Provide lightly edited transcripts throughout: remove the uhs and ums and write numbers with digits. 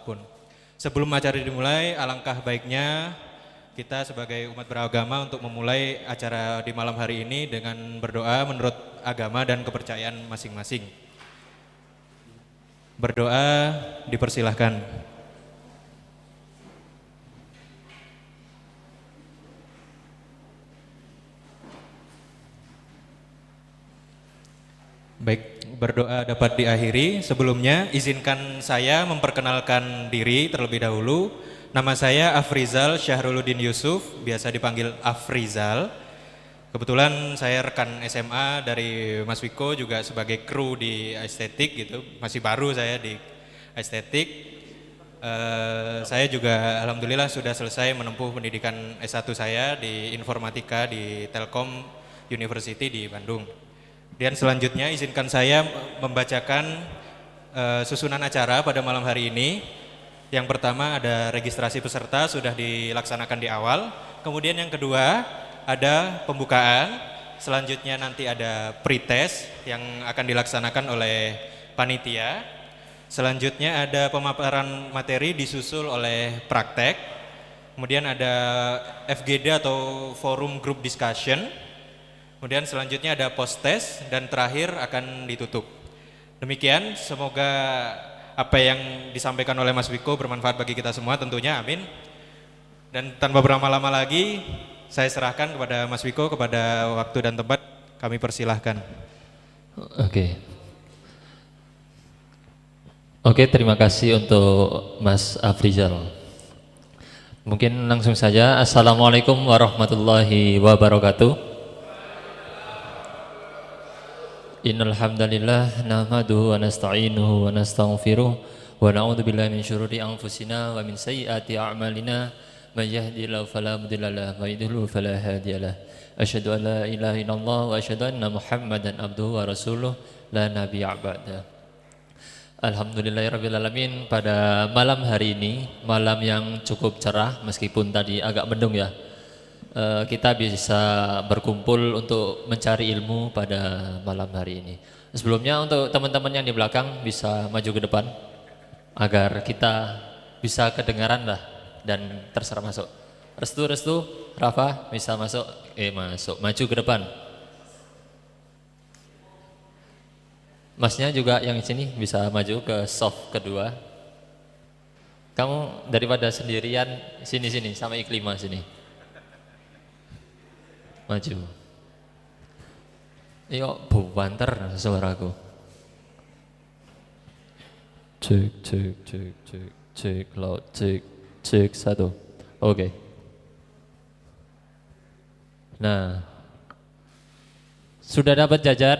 apapun. Sebelum acara dimulai, alangkah baiknya kita sebagai umat beragama untuk memulai acara di malam hari ini dengan berdoa menurut agama dan kepercayaan masing-masing. Berdoa dipersilahkan. Baik, berdoa dapat diakhiri. Sebelumnya, izinkan saya memperkenalkan diri terlebih dahulu. Nama saya Afrizal Syahruluddin Yusuf, biasa dipanggil Afrizal. Kebetulan saya rekan SMA dari Mas Wiko, juga sebagai kru di estetik gitu. Masih baru saya di estetik. Saya juga alhamdulillah sudah selesai menempuh pendidikan S1 saya di informatika di Telkom University di Bandung. Dan selanjutnya izinkan saya membacakan susunan acara pada malam hari ini. Yang pertama ada registrasi peserta sudah dilaksanakan di awal. Kemudian yang kedua ada pembukaan. Selanjutnya nanti ada pretest yang akan dilaksanakan oleh panitia. Selanjutnya ada pemaparan materi disusul oleh praktek. Kemudian ada FGD atau forum group discussion. Kemudian selanjutnya ada post test dan terakhir akan ditutup. Demikian, semoga apa yang disampaikan oleh Mas Wiko bermanfaat bagi kita semua tentunya, amin. Dan tanpa berlama-lama lagi, saya serahkan kepada Mas Wiko, kepada waktu dan tempat, kami persilahkan. Oke. Oke, terima kasih untuk Mas Afrizal. Mungkin langsung saja. Assalamualaikum warahmatullahi wabarakatuh. Innal hamdalillah nahmaduhu wa nasta'inuhu wa nastaghfiruh wa na'udzu billahi min syururi anfusina wa min sayyiati a'malina may yahdihillahu fala mudilla lahu wa yudhlil fala hadiyalah. Asyhadu an la ilaha illallah wa asyhadu anna Muhammadan abduhu wa rasuluh la nabiyya ba'da. Alhamdulillahirabbil alamin, pada malam hari ini, malam yang cukup cerah meskipun tadi agak mendung ya. Kita bisa berkumpul untuk mencari ilmu pada malam hari ini. Sebelumnya untuk teman-teman yang di belakang bisa maju ke depan agar kita bisa kedengaran lah dan terserah masuk. Restu, Rafa bisa masuk, maju ke depan. Masnya juga yang di sini bisa maju ke soft kedua. Kamu daripada sendirian, sini sama Iklima sini. Maju. Iyo buanter suaraku. Cek loud, cek satu. Oke. Nah, sudah dapat jajan?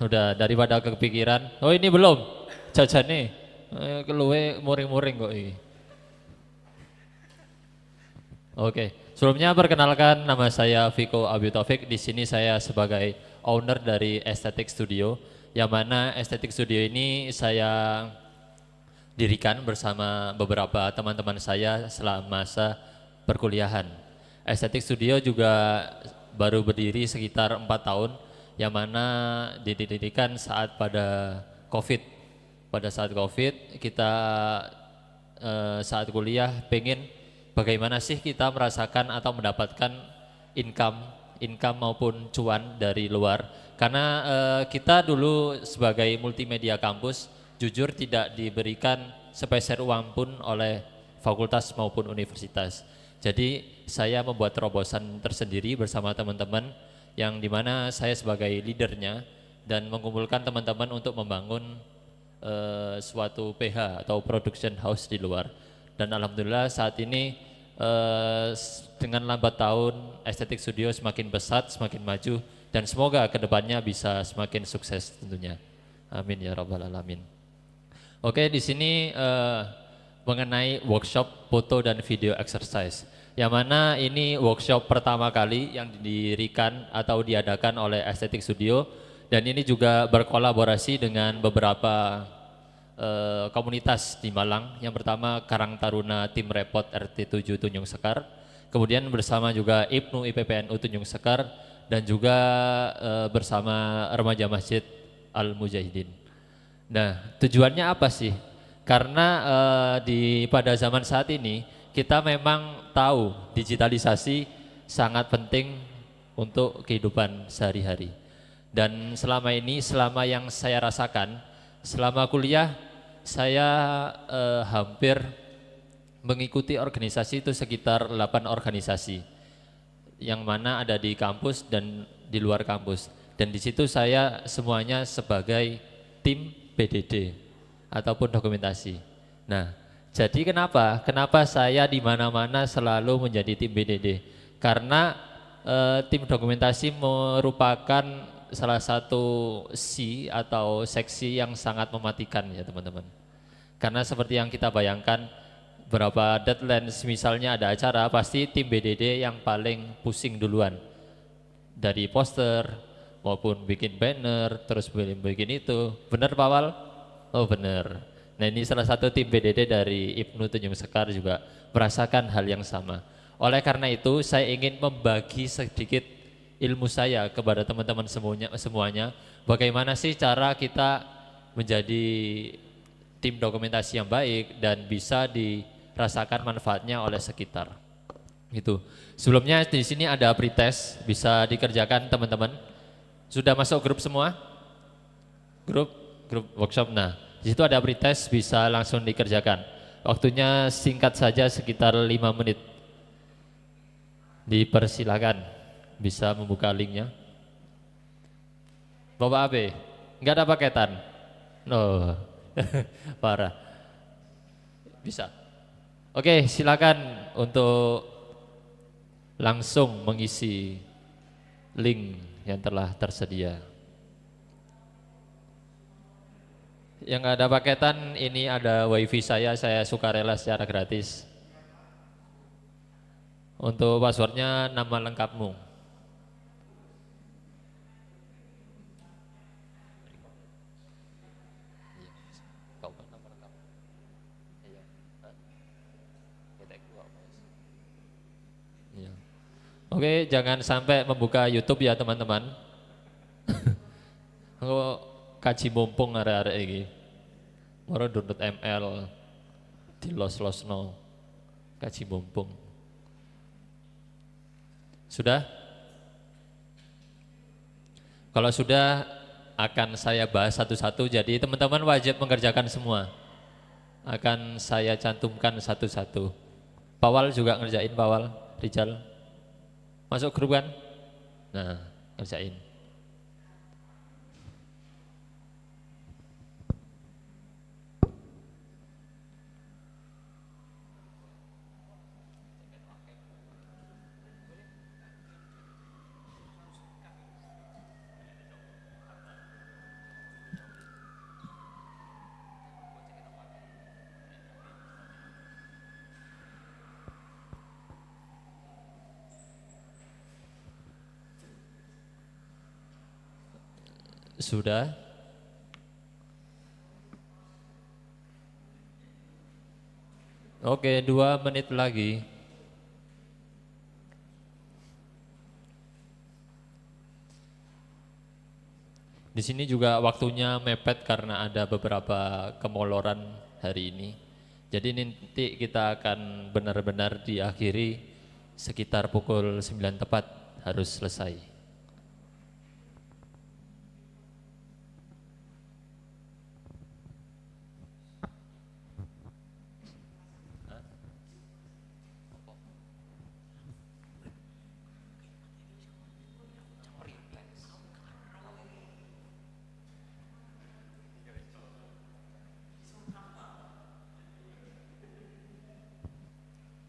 Sudah, daripada kepikiran. Oh ini belum jajan nih. Keluwe muring-muring kok ini. Oke. Sebelumnya perkenalkan, nama saya Viko Abi Taufik. Di sini saya sebagai owner dari Estetik Studio, yang mana Estetik Studio ini saya dirikan bersama beberapa teman-teman saya selama masa perkuliahan. Estetik Studio juga baru berdiri sekitar 4 tahun, yang mana didirikan saat pada COVID. Pada saat COVID kita saat kuliah pengen bagaimana sih kita merasakan atau mendapatkan income maupun cuan dari luar. Karena kita dulu sebagai multimedia kampus jujur tidak diberikan sepeser uang pun oleh fakultas maupun universitas. Jadi saya membuat terobosan tersendiri bersama teman-teman yang dimana saya sebagai leadernya dan mengumpulkan teman-teman untuk membangun suatu PH atau production house di luar. Dan alhamdulillah saat ini dengan lambat tahun Estetik Studio semakin pesat, semakin maju, dan semoga kedepannya bisa semakin sukses tentunya. Amin ya rabbal alamin. Oke, di sini mengenai workshop foto dan video exercise, yang mana ini workshop pertama kali yang didirikan atau diadakan oleh Estetik Studio, dan ini juga berkolaborasi dengan beberapa komunitas di Malang. Yang pertama Karang Taruna Tim Repot RT7 Tunjung Sekar, kemudian bersama juga IPNU IPPNU Tunjung Sekar, dan juga bersama Remaja Masjid Al Mujahidin. Nah, tujuannya apa sih? Karena pada zaman saat ini kita memang tahu digitalisasi sangat penting untuk kehidupan sehari-hari. Dan selama ini, selama yang saya rasakan, selama kuliah saya hampir mengikuti organisasi itu sekitar 8 organisasi yang mana ada di kampus dan di luar kampus. Dan di situ saya semuanya sebagai tim PDD ataupun dokumentasi. Nah, jadi kenapa saya di mana-mana selalu menjadi tim PDD? Karena tim dokumentasi merupakan salah satu atau seksi yang sangat mematikan ya teman-teman. Karena seperti yang kita bayangkan, berapa deadline misalnya ada acara, pasti tim BDD yang paling pusing duluan. Dari poster maupun bikin banner, terus bikin itu. Benar Pak Wal? Oh benar. Nah ini salah satu tim BDD dari Ibnu Tanjung Sekar juga merasakan hal yang sama. Oleh karena itu saya ingin membagi sedikit ilmu saya kepada teman-teman semuanya. Bagaimana sih cara kita menjadi tim dokumentasi yang baik dan bisa dirasakan manfaatnya oleh sekitar. Gitu. Sebelumnya di sini ada pretest, bisa dikerjakan teman-teman. Sudah masuk grup semua? Grup workshop. Nah, di situ ada pretest, bisa langsung dikerjakan. Waktunya singkat saja sekitar 5 menit. Dipersilakan, bisa membuka linknya. Bapak AB, nggak ada paketan? No, parah. Bisa. Oke, silakan untuk langsung mengisi link yang telah tersedia. Yang nggak ada paketan, ini ada wifi saya sukarela secara gratis. Untuk passwordnya nama lengkapmu. Oke, jangan sampai membuka YouTube ya teman-teman. Aku kaji mumpung arek-arek iki. Moro download ML di los-losno. Kaji mumpung. Sudah? Kalau sudah akan saya bahas satu-satu, jadi teman-teman wajib mengerjakan semua. Akan saya cantumkan satu-satu. Pawal juga ngerjain, Pawal, Rijal. Masuk grup kan? Nah, ngerjain. Sudah? Oke, 2 menit lagi. Di sini juga waktunya mepet karena ada beberapa kemoloran hari ini. Jadi nanti kita akan benar-benar diakhiri sekitar pukul 9 tepat harus selesai.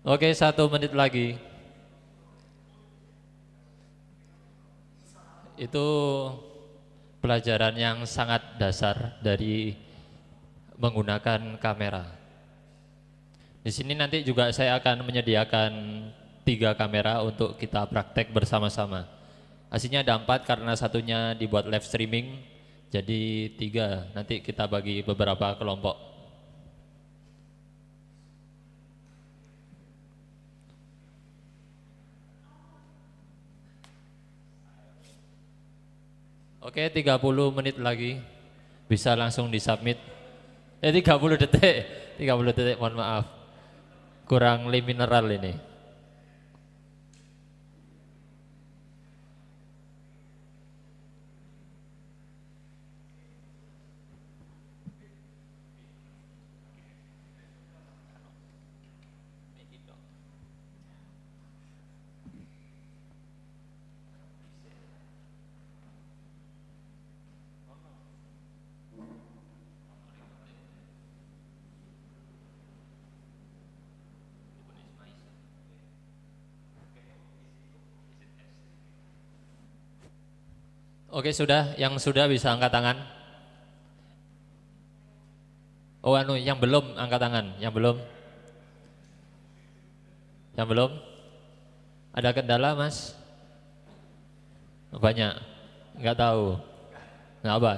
Oke, 1 menit lagi. Itu pelajaran yang sangat dasar dari menggunakan kamera. Di sini nanti juga saya akan menyediakan 3 kamera untuk kita praktek bersama-sama. Aslinya ada 4 karena satunya dibuat live streaming, jadi 3. Nanti kita bagi beberapa kelompok. Oke, 30 menit lagi. Bisa langsung disubmit. 30 detik. 30 detik, mohon maaf. Kurang mineral ini. Oke, sudah, yang sudah bisa angkat tangan. Oh, yang belum angkat tangan, yang belum. Yang belum? Ada kendala, Mas? Banyak. Enggak tahu. Nggak apa.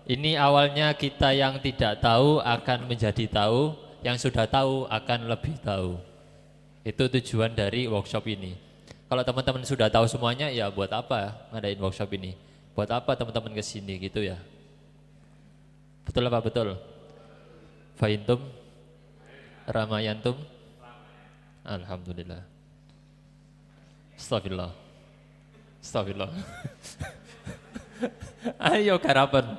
Ini awalnya kita yang tidak tahu akan menjadi tahu, yang sudah tahu akan lebih tahu. Itu tujuan dari workshop ini. Kalau teman-teman sudah tahu semuanya, ya buat apa ngadain workshop ini? Buat apa teman-teman kesini gitu ya? Betul apa betul? Fahimtum? Ramayantum? Alhamdulillah. Astagfirullah. Astagfirullah. Ayo garapan.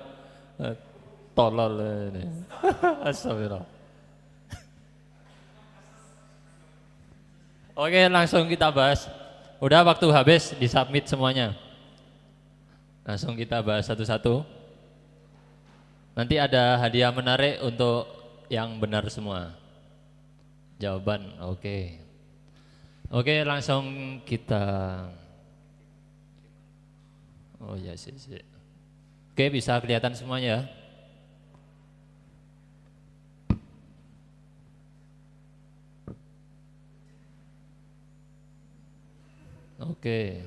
Tolol ini. Astagfirullah. Oke, langsung kita bahas. Udah waktu habis, disubmit semuanya. Langsung kita bahas satu-satu. Nanti ada hadiah menarik untuk yang benar semua. Jawaban, oke. Oke, langsung kita. Oh ya, sih. Oke, bisa kelihatan semuanya. Oke.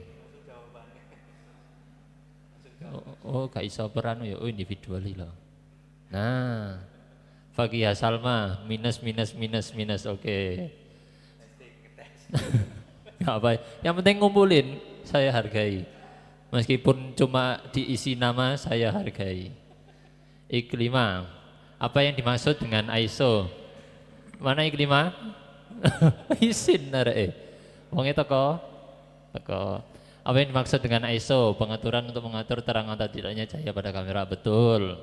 Oh, gak iso peranu ya. Oh, individual loh. Nah, Fakihah Salma minus. Oke. Gak apa. Yang penting ngumpulin, saya hargai. Meskipun cuma diisi nama, saya hargai. Iklima. Apa yang dimaksud dengan ISO? Mana iklima? Isin narek. Wong teko. Apa yang dimaksud dengan ISO? Pengaturan untuk mengatur terang atau tidaknya cahaya pada kamera. Betul.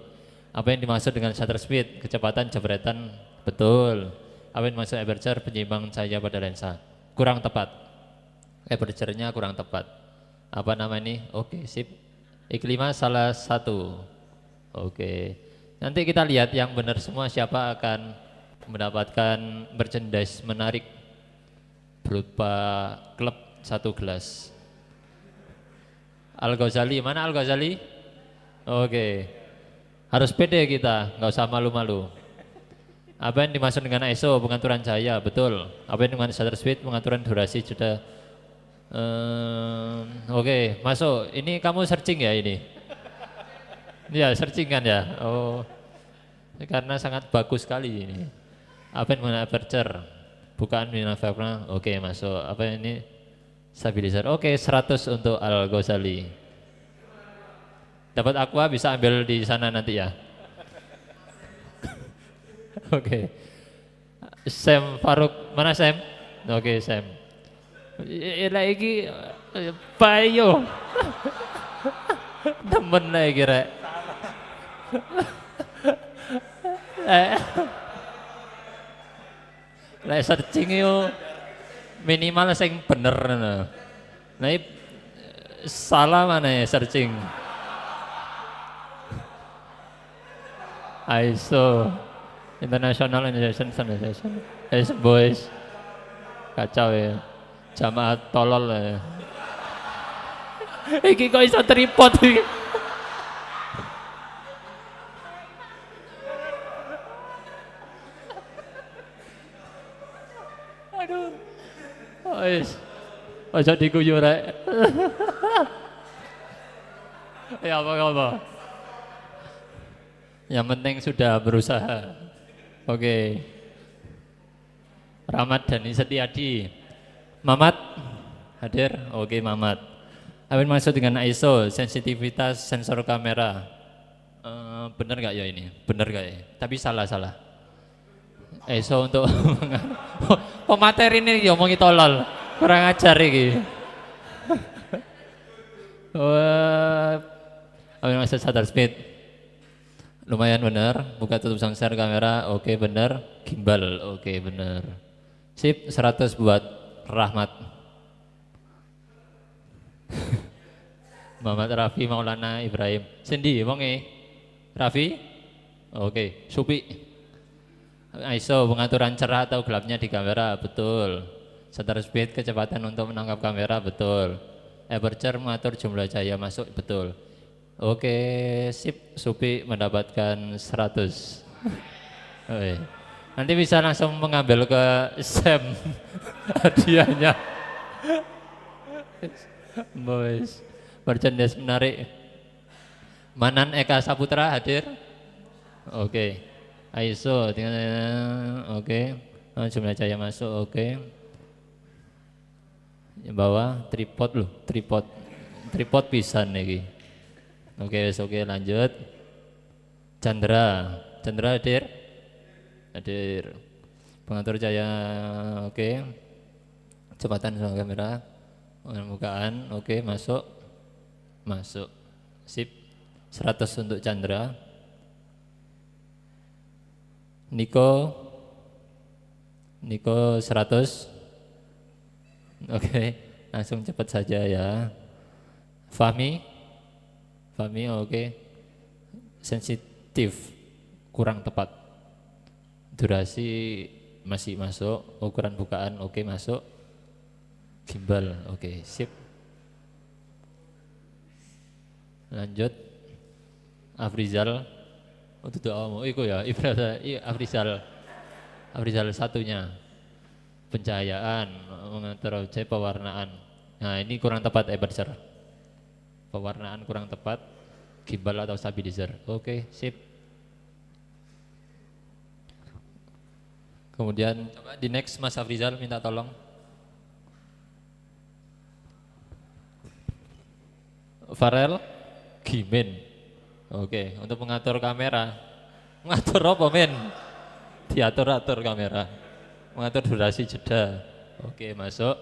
Apa yang dimaksud dengan shutter speed? Kecepatan jebretan. Betul. Apa yang dimaksud aperture? Penyeimbang cahaya pada lensa. Kurang tepat. Aperture-nya kurang tepat. Apa nama ini? Oke, sip. Iklima salah satu. Oke. Nanti kita lihat yang benar semua siapa akan mendapatkan merchandise menarik berupa klub 1 gelas. Al-Ghazali, mana Al-Ghazali? Oke. Harus pede kita, nggak usah malu-malu. Apa yang dimaksud dengan ISO? Pengaturan cahaya, betul. Apa yang dengan shutter speed? Pengaturan durasi jeda. Oke, masuk. Ini kamu searching ya ini? Ya, searching kan ya? Oh, karena sangat bagus sekali ini. Apa yang dengan aperture? Bukaan minafakna. Oke, masuk. Apa ini? Stabilizer. Oke, 100 untuk Al-Ghazali. Dapat aqua bisa ambil di sana nanti ya. Oke. Sam Faruk, mana Sam? Oke, Sam. Lagi payo. Temen lagi rek. Lek searching yo minimal sing bener nah. Nah, salah mana ya searching? ISO International Organization Standardization. Boys. Kacau ya. Jamaah tolol ya. Iki kok iso tripod iki. Aduh. Wis. Aja diguyu rek. Ya apa-apa. Yang penting sudah berusaha. Oke. Rahmat Dhani Setiadi. Mamat hadir. Oke, Mamat. Apa yang maksud dengan ISO? Sensitivitas sensor kamera. Bener gak ya ini? Bener gak ya? Tapi salah. iso untuk pemateri ini ngomongi tolol. Kurang ajar iki. Wah, ambil maksud shutter speed. Lumayan benar, buka tutup sensor kamera, oke benar, gimbal, oke benar. Sip, 100 buat Rahmat. Muhammad Rafi Maulana Ibrahim. Sendi wonge. Rafi? Oke, Supi. ISO pengaturan cerah atau gelapnya di kamera, betul. Shutter speed kecepatan untuk menangkap kamera, betul. Aperture mengatur jumlah cahaya masuk, betul. Oke, sip, Supi mendapatkan 100. Oke. Nanti bisa langsung mengambil ke Sam hadiahnya. Boys, merchandise menarik. Manan Eka Saputra hadir. Oke. ISO oke. Jumlah cahaya masuk, oke. Yang bawah tripod loh, tripod pisan nih. Oke, oke lanjut. Chandra hadir. Hadir. Pengatur cahaya, oke. Kecepatan sama kamera. Pembukaan, oke, masuk. Sip. 100 untuk Chandra. Niko 100. Oke, langsung cepat saja ya. Fahmi, oke. Sensitif, kurang tepat. Durasi masih masuk. Ukuran bukaan, oke, masuk. Gimbal, oke, sip. Lanjut. Afrizal. Untuk doamu, iku ya, Afrizal satunya. Pencahayaan, mengatur objek, pewarnaan. Nah ini kurang tepat aperture. Pewarnaan kurang tepat, gimbal atau stabilizer. Oke, sip. Kemudian coba di next Mas Afrizal minta tolong. Farel, Gimin. Oke, untuk mengatur kamera. Mengatur apa men? Diatur-atur kamera. Mengatur durasi jeda. Oke, masuk.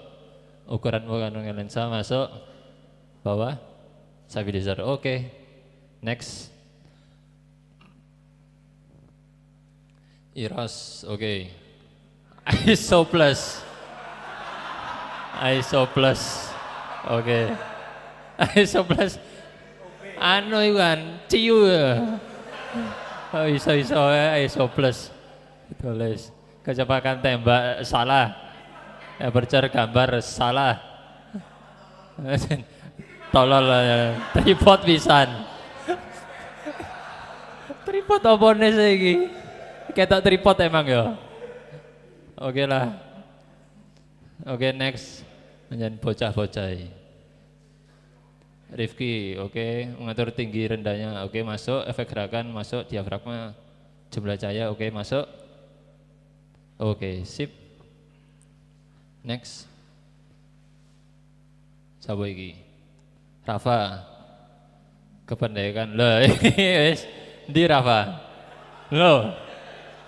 Ukuran lensa masuk. Bawah. Stabilizer. Oke. Next. Iros. Oke. ISO plus. Oke. ISO plus. Anu iwan, ciu ya. Oh, ISO plus. Tulis. Kecepatan tembak salah. Aperture gambar salah. Tolol ya. Tripod pisan. Tripod apa nih saiki? Ketok tripod emang ya. Oke lah. Oke, next. Menjan bocah-bocah. Rifki, oke, mengatur tinggi rendahnya, oke, masuk, efek gerakan masuk, diafragma, jumlah cahaya, oke, masuk. Oke, sip. Next. Siapa iki? Rafa. Kependekan. Loh, wis ndi Rafa? Loh.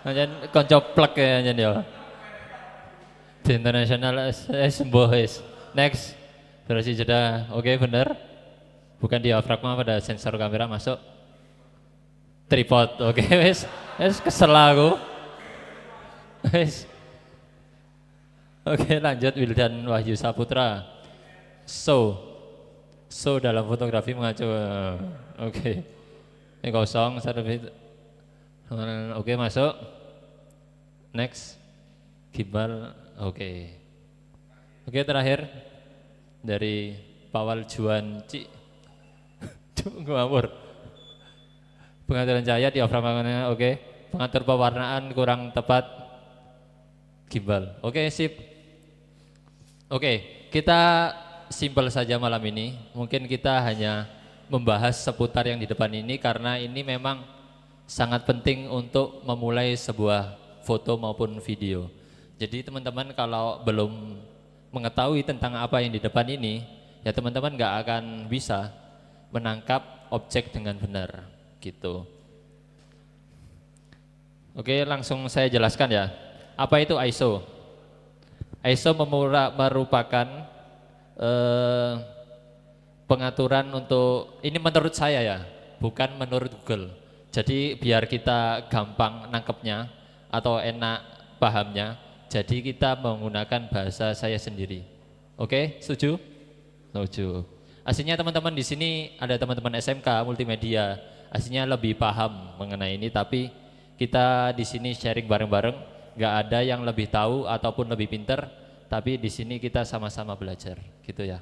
Anjen konco plek ya anjen ya. Di internasional sembuh wis. Next. Durasi jeda. Oke, bener. Bukan diafragma pada sensor kamera masuk. Tripod. Oke, wis kesel aku. Wis. Oke, lanjut Wildan Wahyu Saputra. So dalam fotografi mengacu. Oke. Ini kosong, oke, masuk. Next. Gimbal. Oke. Oke, terakhir dari Pawal Juan Cik. Ngawur. Pengaturan cahaya diafragmanya, oke. Pengatur pewarnaan kurang tepat. Gimbal. Oke, sip. Oke, kita simpel saja malam ini. Mungkin kita hanya membahas seputar yang di depan ini karena ini memang sangat penting untuk memulai sebuah foto maupun video. Jadi teman-teman kalau belum mengetahui tentang apa yang di depan ini, ya teman-teman nggak akan bisa menangkap objek dengan benar gitu. Oke, langsung saya jelaskan ya. Apa itu ISO? ISO merupakan eh, pengaturan untuk, ini menurut saya ya, bukan menurut Google. Jadi biar kita gampang nangkepnya atau enak pahamnya, jadi kita menggunakan bahasa saya sendiri. Oke, setuju? Setuju. Aslinya teman-teman di sini ada teman-teman SMK multimedia, aslinya lebih paham mengenai ini, tapi kita di sini sharing bareng-bareng, nggak ada yang lebih tahu ataupun lebih pinter, tapi di sini kita sama-sama belajar, gitu ya.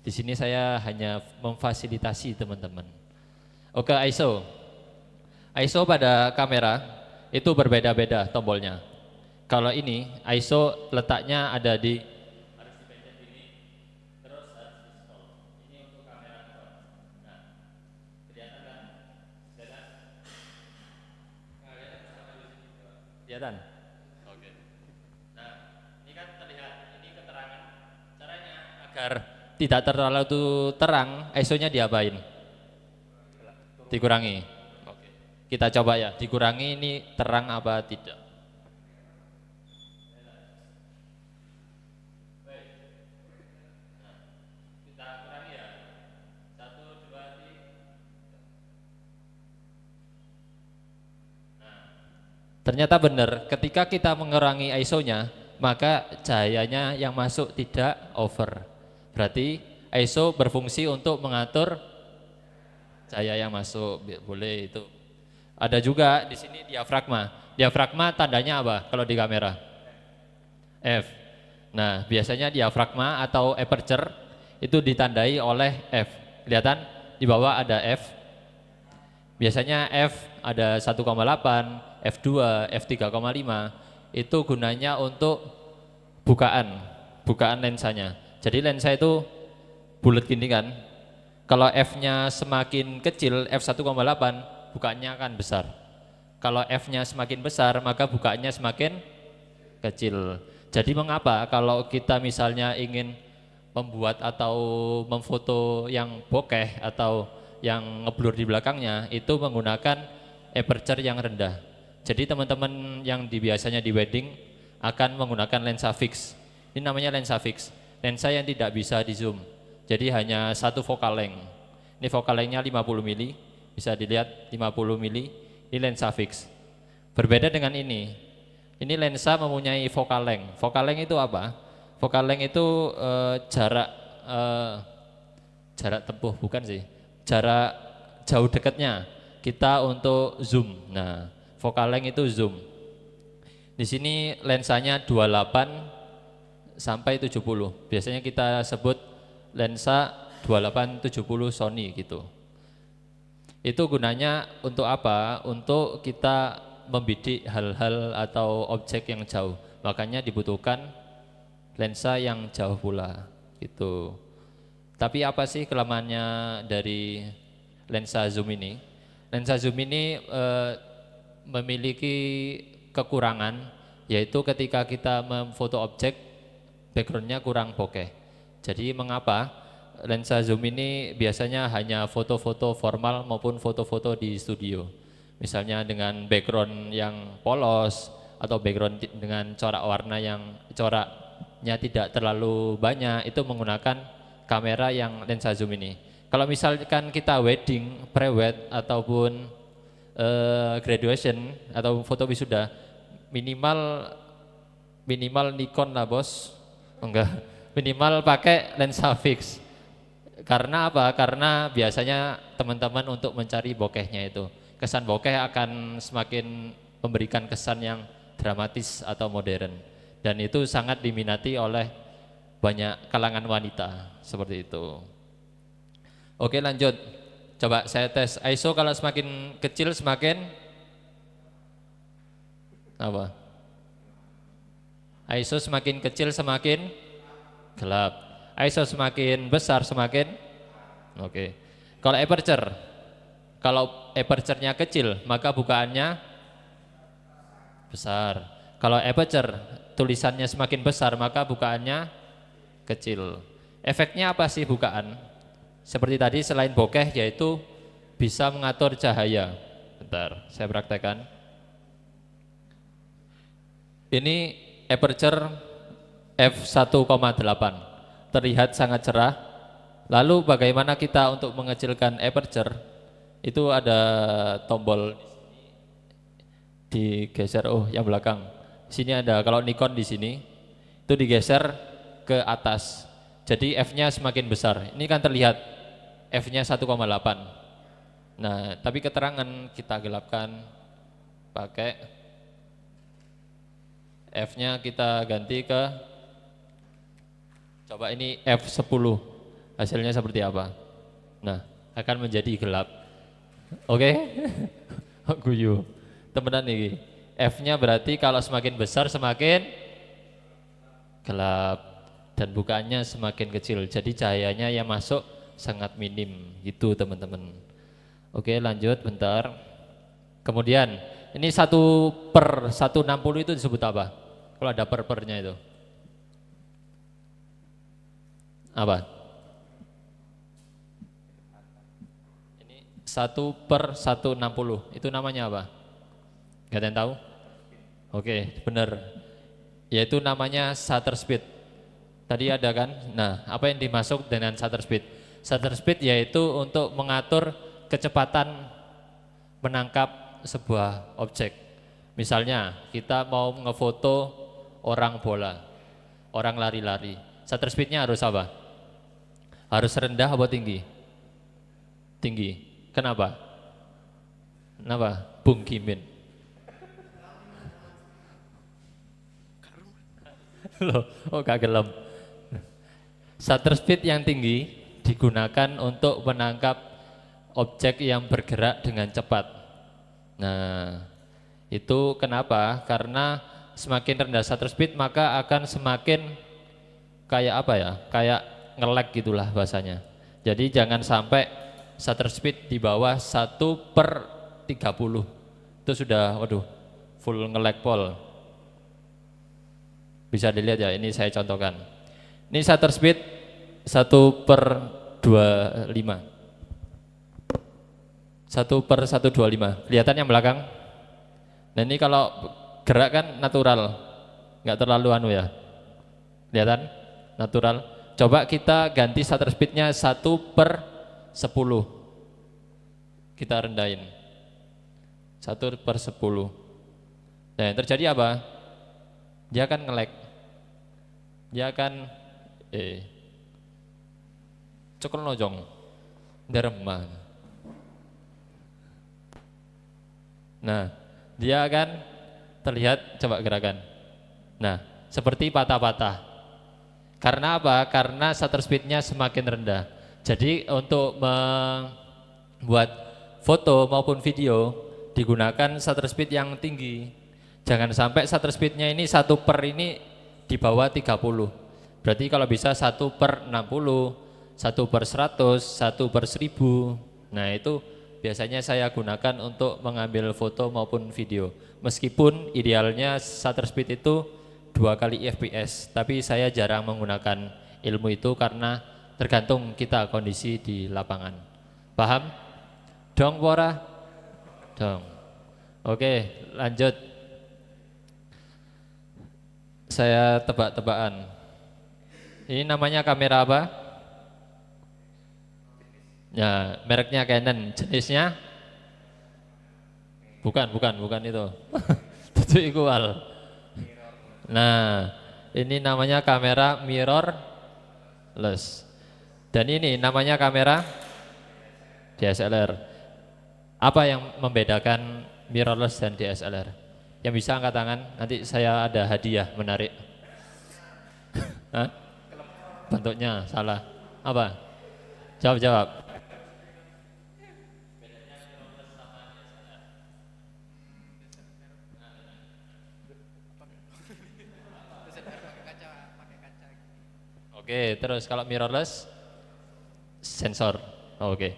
Di sini saya hanya memfasilitasi teman-teman. Oke, ISO. ISO pada kamera itu berbeda-beda tombolnya. Kalau ini ISO letaknya ada di harus dipencet ini, terus harus di scroll. Ini untuk kamera front. Nah, kelihatan kan? Kelihatan? Kelihatan? Oke. Nah, ini kan terlihat, ini keterangan. Caranya agar tidak terlalu terang, ISO-nya diapain? Dikurangi. Oke. Kita coba ya, dikurangi ini terang apa tidak? Kita kurangi ya. 1, 2, 3. Ternyata benar, ketika kita mengurangi ISO-nya, maka cahayanya yang masuk tidak over. Berarti ISO berfungsi untuk mengatur cahaya yang masuk, boleh itu. Ada juga di sini diafragma. Diafragma tandanya apa kalau di kamera? F. Nah, biasanya diafragma atau aperture itu ditandai oleh F. Kelihatan di bawah ada F. Biasanya F ada 1,8, F2, F3,5. Itu gunanya untuk bukaan lensanya. Jadi lensa itu bulat gini kan. Kalau F-nya semakin kecil, F1,8, bukaannya akan besar. Kalau F-nya semakin besar, maka bukaannya semakin kecil. Jadi mengapa kalau kita misalnya ingin membuat atau memfoto yang bokeh atau yang ngeblur di belakangnya, itu menggunakan aperture yang rendah. Jadi teman-teman yang biasanya di wedding akan menggunakan lensa fix. Ini namanya lensa fix, lensa yang tidak bisa di zoom. Jadi hanya satu focal length. Ini focal lengthnya 50 mili, bisa dilihat 50 mili. Ini lensa fix. Berbeda dengan ini lensa mempunyai focal length. Focal length itu apa? Focal length itu jarak tempuh, bukan sih, jarak jauh dekatnya kita untuk zoom. Nah, focal length itu zoom. Di sini lensanya 28 sampai 70. Biasanya kita sebut lensa 28-70 Sony gitu. Itu gunanya untuk apa? Untuk kita membidik hal-hal atau objek yang jauh. Makanya dibutuhkan lensa yang jauh pula gitu. Tapi apa sih kelemahannya dari lensa zoom ini? Lensa zoom ini memiliki kekurangan, yaitu ketika kita memfoto objek, backgroundnya kurang bokeh. Jadi mengapa lensa zoom ini biasanya hanya foto-foto formal maupun foto-foto di studio. Misalnya dengan background yang polos atau background dengan corak warna yang coraknya tidak terlalu banyak, itu menggunakan kamera yang lensa zoom ini. Kalau misalkan kita wedding, pre-wed ataupun graduation atau foto wisuda, minimal Nikon lah bos, enggak, minimal pakai lensa fix. Karena apa? Karena biasanya teman-teman untuk mencari bokehnya itu, kesan bokeh akan semakin memberikan kesan yang dramatis atau modern, dan itu sangat diminati oleh banyak kalangan wanita seperti itu. Oke, lanjut. Coba saya tes ISO, kalau semakin kecil semakin apa? ISO semakin kecil semakin gelap. ISO semakin besar semakin oke. Kalau aperture-nya kecil maka bukaannya besar. Kalau aperture tulisannya semakin besar maka bukaannya kecil. Efeknya apa sih bukaan? Seperti tadi, selain bokeh yaitu bisa mengatur cahaya. Bentar, saya praktekkan. Ini aperture f1,8, terlihat sangat cerah. Lalu bagaimana kita untuk mengecilkan aperture? Itu ada tombol digeser, oh yang belakang. Sini ada, kalau Nikon di sini itu digeser ke atas. Jadi f-nya semakin besar. Ini kan terlihat f-nya 1,8. Nah, tapi keterangan kita gelapkan pakai f-nya kita ganti ke, coba ini f10. Hasilnya seperti apa? Nah, akan menjadi gelap. Oke? Guyu. Temenan nih. F-nya berarti kalau semakin besar semakin gelap dan bukaannya semakin kecil. Jadi cahayanya yang masuk sangat minim gitu teman-teman. Oke, lanjut bentar. Kemudian ini 1/160 itu disebut apa? Kalau ada per-pernya itu apa? Ini 1/160 itu namanya apa? Gak ada yang tahu? Oke, benar. Yaitu namanya shutter speed. Tadi ada kan? Nah, apa yang dimaksud dengan shutter speed? Shutter speed yaitu untuk mengatur kecepatan menangkap sebuah objek. Misalnya, kita mau ngefoto orang bola, orang lari-lari. Shutter speednya harus apa? Harus rendah atau tinggi? Tinggi. Kenapa? Kenapa? Bung Kimin. Loh, oh gak gelem. Shutter speed yang tinggi digunakan untuk menangkap objek yang bergerak dengan cepat. Nah, itu kenapa? Karena semakin rendah shutter speed maka akan semakin kayak apa ya? Kayak nge-lag gitulah bahasanya. Jadi jangan sampai shutter speed di bawah 1/30. Itu sudah waduh full nge-lag pol. Bisa dilihat ya, ini saya contohkan. Ini shutter speed 1/25. 1/125. Kelihatan yang belakang? Nah ini kalau gerak kan natural, nggak terlalu anu ya. Kelihatan? Natural. Coba kita ganti shutter speednya 1/10. Kita rendahin. 1/10. Nah yang terjadi apa? Dia akan nge-lag. Dia akan cekel nojong derema. Nah, dia akan terlihat, coba gerakan. Nah, seperti patah-patah. Karena apa? Karena shutter speednya semakin rendah. Jadi untuk membuat foto maupun video digunakan shutter speed yang tinggi. Jangan sampai shutter speednya ini 1 per ini di bawah 30. Berarti kalau bisa 1/60, 1/100, 1/1000. Nah itu biasanya saya gunakan untuk mengambil foto maupun video. Meskipun idealnya shutter speed itu 2 kali fps, tapi saya jarang menggunakan ilmu itu karena tergantung kita kondisi di lapangan. Paham? Dong Bora? Dong. Oke, lanjut. Saya tebak-tebakan. Ini namanya kamera apa? Ya, mereknya Canon. Jenisnya? Bukan itu. Itu igual. Nah, ini namanya kamera mirrorless. Dan ini namanya kamera DSLR. Apa yang membedakan mirrorless dan DSLR? Yang bisa angkat tangan, nanti saya ada hadiah menarik. Hah? Bentuknya salah. Apa? Jawab. Oke, terus kalau mirrorless sensor. Oke,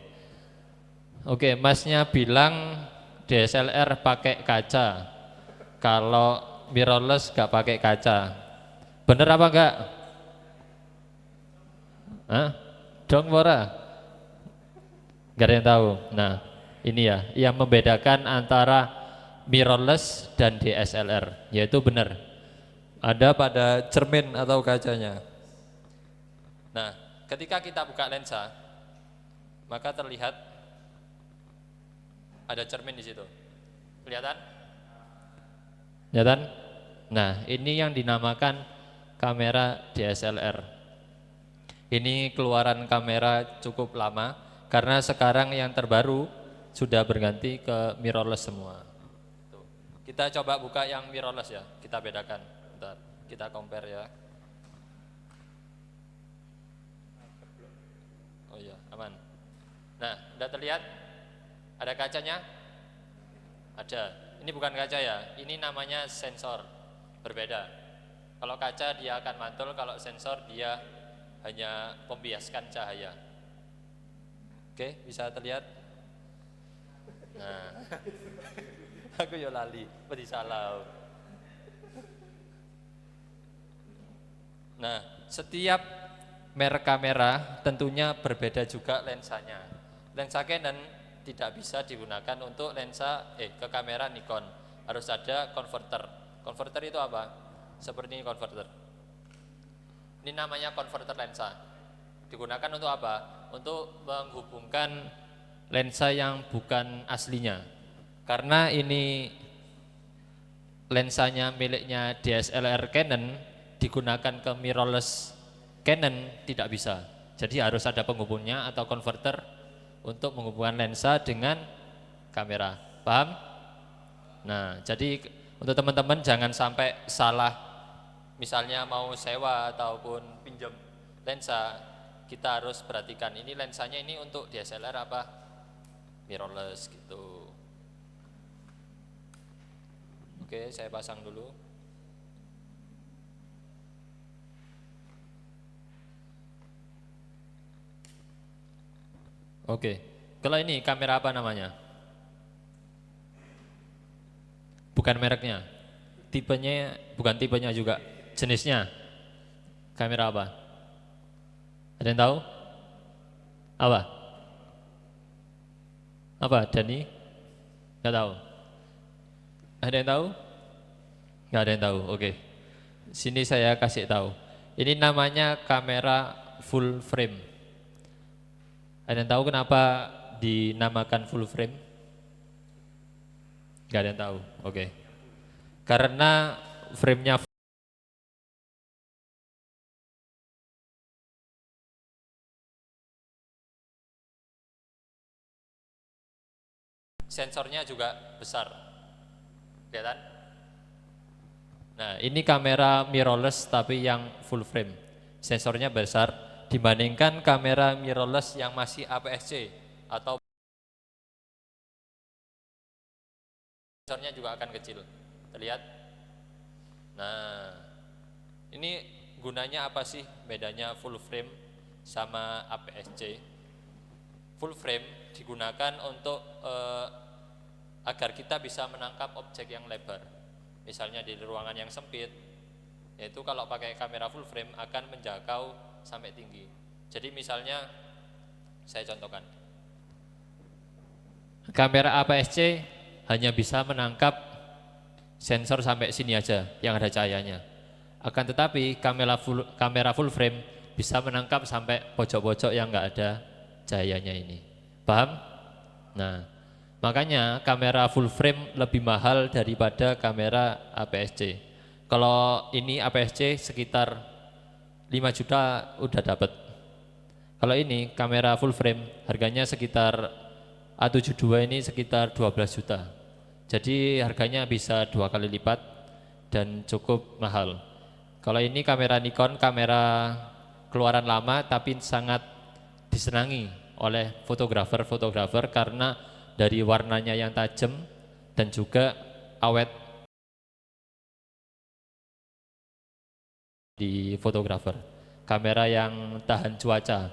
Masnya bilang DSLR pakai kaca. Kalau mirrorless gak pakai kaca. Bener apa enggak? Hah? Dong Bora? Gak ada yang tahu. Nah, ini ya yang membedakan antara mirrorless dan DSLR, yaitu benar. ada pada cermin atau kacanya. Nah, ketika kita buka lensa, maka terlihat ada cermin di situ. Kelihatan? Kelihatan? Nah, ini yang dinamakan kamera DSLR. Ini keluaran kamera cukup lama karena sekarang yang terbaru sudah berganti ke mirrorless semua. Tuh. Kita coba buka yang mirrorless ya, kita bedakan. Bentar, kita compare ya. Oh iya, aman. Nah, udah terlihat? Ada kacanya? Ada. Ini bukan kaca ya, ini namanya sensor. Berbeda. Kalau kaca dia akan mantul, kalau sensor dia hanya membiaskan cahaya. Oke, bisa terlihat? Nah, aku yo lali, pedi salah. Nah, setiap merek kamera tentunya berbeda juga lensanya. Lensa Canon tidak bisa digunakan untuk lensa ke kamera Nikon. Harus ada converter. Converter itu apa? Seperti ini converter. Ini namanya converter lensa. Digunakan untuk apa? Untuk menghubungkan lensa yang bukan aslinya. Karena ini lensanya miliknya DSLR Canon, digunakan ke mirrorless Canon tidak bisa. Jadi harus ada penghubungnya atau converter untuk menghubungkan lensa dengan kamera. Paham? Nah, jadi untuk teman-teman jangan sampai salah, misalnya mau sewa ataupun pinjam lensa, kita harus perhatikan ini lensanya ini untuk DSLR apa mirrorless gitu. Oke, saya pasang dulu. Oke, kalau ini kamera apa namanya? Bukan mereknya, tipenya, bukan tipenya juga, jenisnya. Kamera apa? Ada yang tahu? Apa? Apa, Dani? Nggak tahu? Ada yang tahu? Nggak ada yang tahu, oke. Sini saya kasih tahu. Ini namanya kamera full frame. Ada yang tahu kenapa dinamakan full frame? Gak ada yang tahu, oke. Karena frame-nya sensornya juga besar, kelihatan? Nah, ini kamera mirrorless tapi yang full frame, sensornya besar dibandingkan kamera mirrorless yang masih APS-C atau sensornya juga akan kecil, terlihat? Nah, ini gunanya apa sih bedanya full frame sama APS-C? Full frame digunakan untuk agar kita bisa menangkap objek yang lebar. Misalnya di ruangan yang sempit, yaitu kalau pakai kamera full frame akan menjangkau sampai tinggi. Jadi misalnya saya contohkan, kamera APS-C hanya bisa menangkap sensor sampai sini aja yang ada cahayanya. Akan tetapi kamera full frame bisa menangkap sampai pojok-pojok yang enggak ada cahayanya ini. Paham? Nah, makanya kamera full frame lebih mahal daripada kamera APS-C. Kalau ini APS-C sekitar 5 juta udah dapat. Kalau ini kamera full frame harganya sekitar A72 ini sekitar 12 juta. Jadi harganya bisa 2 kali lipat dan cukup mahal. Kalau ini kamera Nikon, kamera keluaran lama tapi sangat disenangi oleh fotografer karena dari warnanya yang tajam dan juga awet di fotografer. Kamera yang tahan cuaca.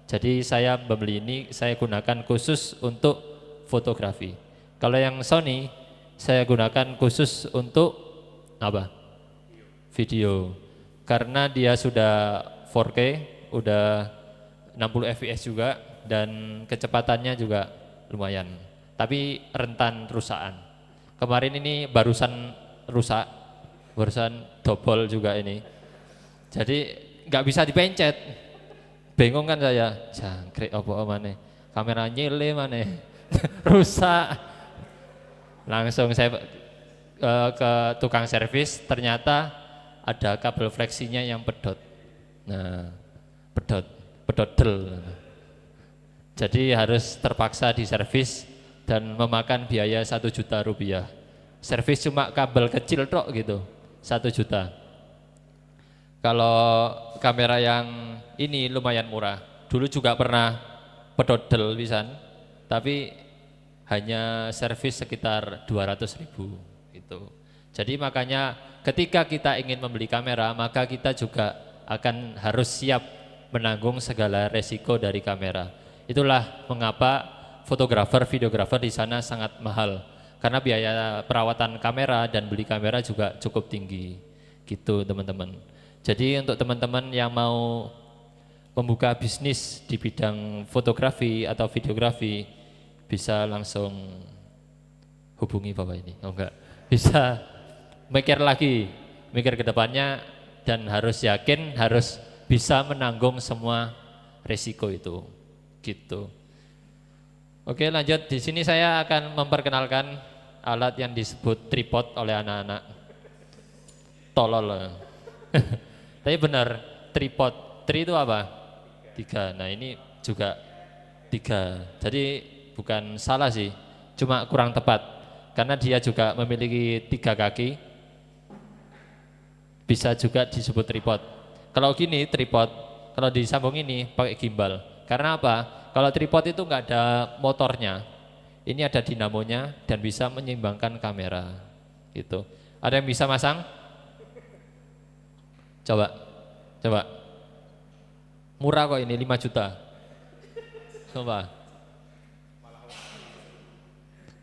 Jadi saya membeli ini, saya gunakan khusus untuk fotografi. Kalau yang Sony, saya gunakan khusus untuk apa? Video. Karena dia sudah 4K, udah 60 fps juga, dan kecepatannya juga lumayan. Tapi rentan rusaan. Kemarin ini barusan rusak barusan double juga ini. Jadi nggak bisa dipencet. Bingung kan saya, jangkrik apa maneh. Kamera nyile maneh. Rusak. Langsung saya ke tukang servis, ternyata ada kabel fleksinya yang pedot. Nah, pedot del. Jadi harus terpaksa diservis dan memakan biaya 1 juta rupiah. Servis cuma kabel kecil tok gitu, 1 juta. Kalau kamera yang ini lumayan murah. Dulu juga pernah pedodel pisan, tapi hanya servis sekitar 200.000 gitu. Jadi makanya ketika kita ingin membeli kamera, maka kita juga akan harus siap menanggung segala resiko dari kamera. Itulah mengapa fotografer, videografer di sana sangat mahal. Karena biaya perawatan kamera dan beli kamera juga cukup tinggi. Gitu teman-teman. Jadi untuk teman-teman yang mau membuka bisnis di bidang fotografi atau videografi, bisa langsung hubungi Bapak ini. Oh enggak, bisa mikir lagi, mikir ke depannya, dan harus yakin, harus bisa menanggung semua resiko itu. Gitu. Oke, lanjut. Di sini saya akan memperkenalkan alat yang disebut tripod oleh anak-anak. Tolol. Tapi benar, tripod. Tri itu apa? 3. Nah, ini juga 3. Jadi bukan salah sih, cuma kurang tepat. Karena dia juga memiliki 3 kaki. Bisa juga disebut tripod. Kalau gini tripod, kalau disambung ini pakai gimbal. Karena apa? Kalau tripod itu nggak ada motornya, ini ada dinamonya dan bisa menyeimbangkan kamera. Gitu. Ada yang bisa masang? Coba. Murah kok ini 5 juta. Coba.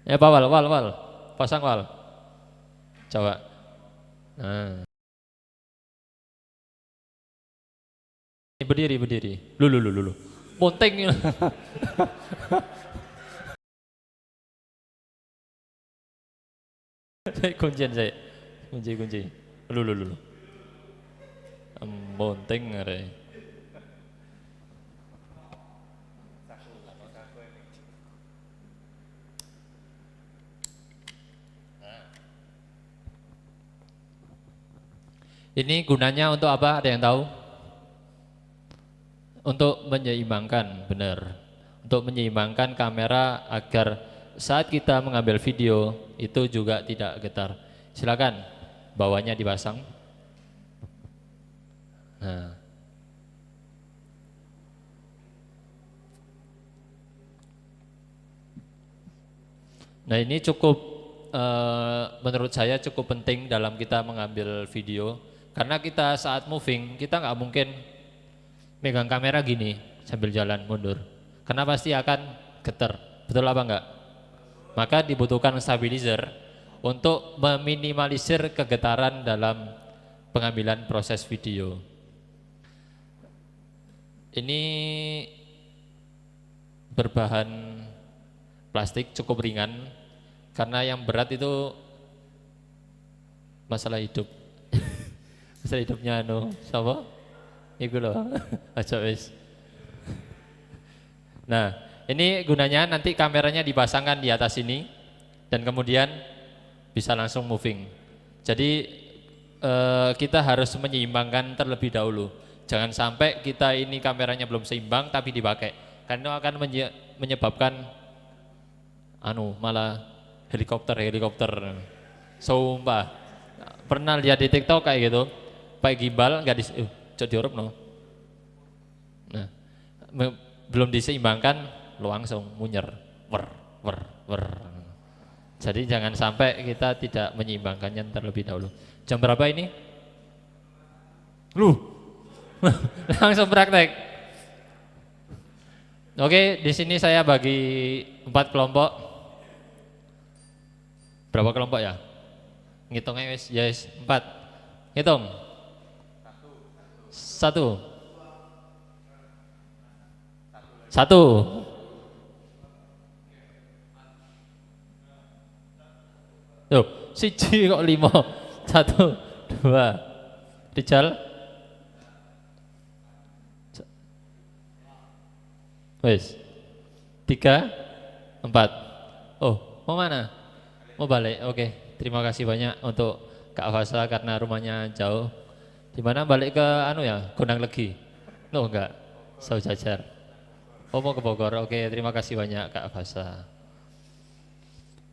Ya Pak Wal. Pasang Wal. Coba. Nah. Berdiri. Lu. Monteng. Kuncian saya. Kunci. Lu. Monteng are. Ini gunanya untuk apa? Ada yang tahu? Untuk menyeimbangkan, benar. Untuk menyeimbangkan kamera agar saat kita mengambil video itu juga tidak getar. Silakan, bawahnya dipasang. Nah ini cukup, menurut saya cukup penting dalam kita mengambil video. Karena kita saat moving, kita nggak mungkin megang kamera gini sambil jalan mundur, karena pasti akan getar, betul apa enggak? Maka dibutuhkan stabilizer untuk meminimalisir kegetaran dalam pengambilan proses video. Ini berbahan plastik, cukup ringan, karena yang berat itu masalah hidup. Masalah hidupnya sama? Iku loh, aja wis. Nah, ini gunanya nanti kameranya dipasangkan di atas ini dan kemudian bisa langsung moving. Jadi kita harus menyeimbangkan terlebih dahulu. Jangan sampai kita ini kameranya belum seimbang tapi dipakai. Karena itu akan menyebabkan malah helikopter. Sumpah. Pernah lihat di TikTok kayak gitu. Pakai gimbal enggak diurup no. Nah, belum diseimbangkan langsung munyer. Wer. Jadi jangan sampai kita tidak menyeimbangkannya terlebih dahulu. Jam berapa ini? Langsung praktek. Oke, di sini saya bagi 4 kelompok. Berapa kelompok ya? Ngitungnya wis, yes, 4. Hitung. 1. Tuh, siji kok 5. 1, 2. Rijal. Wes. 3, 4. Oh, mau mana? Mau balik. Oke. Terima kasih banyak untuk Kak Fasa karena rumahnya jauh. Di mana balik ke Gondang Legi? No, enggak. Saujajar. Oh, mau ke Bogor. Oke, terima kasih banyak Kak Fasa.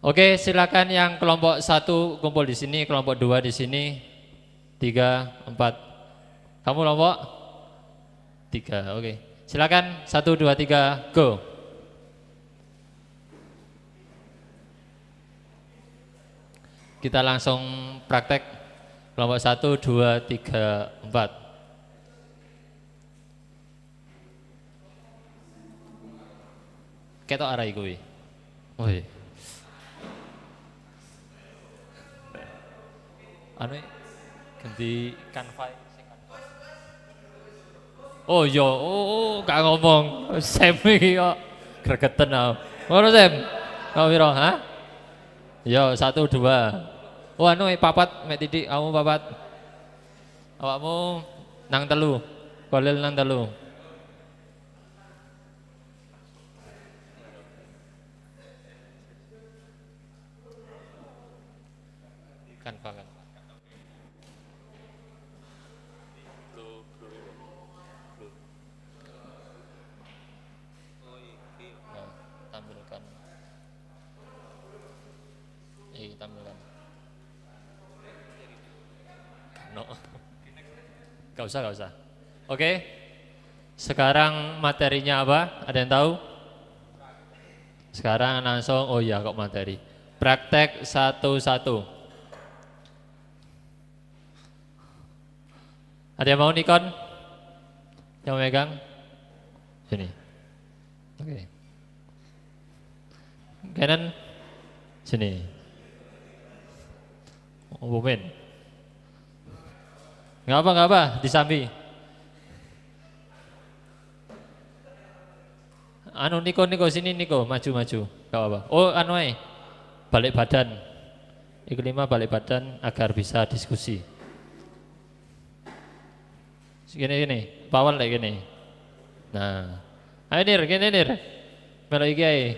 Oke, silakan yang kelompok 1 kumpul di sini, kelompok 2 di sini. 3, 4. Kamu kelompok 3. Oke. Silakan 1, 2, 3, go. Kita langsung praktek kelompok 1, 2, 3, 4. Ketok arai kuwi. Woi. Ganti Canva. Oh iya, gak ngomong. Sem iki kok gregeten aku. Ngono Sem. Kau piro, ha? Yo 1, 2. Oh papat mek titik, kamu papat. Awakmu nang 3. Kolil nang 3. Canva kan. Tampilkan. Tampilkan. No. Gak usah. Oke. Sekarang materinya apa? Ada yang tahu? Sekarang langsung, oh iya kok materi. Praktek 1-1. Ada yang mau Nikon? Yang megang? Sini. Oke. Canon? Sini. Umumin. Nggak apa, disambi. Niko sini Niko, maju. Gak apa. Oh balik badan. Yang kelima balik badan agar bisa diskusi. Gini, pawal kayak gini. Nah, ayo Nir. Melo iki ae.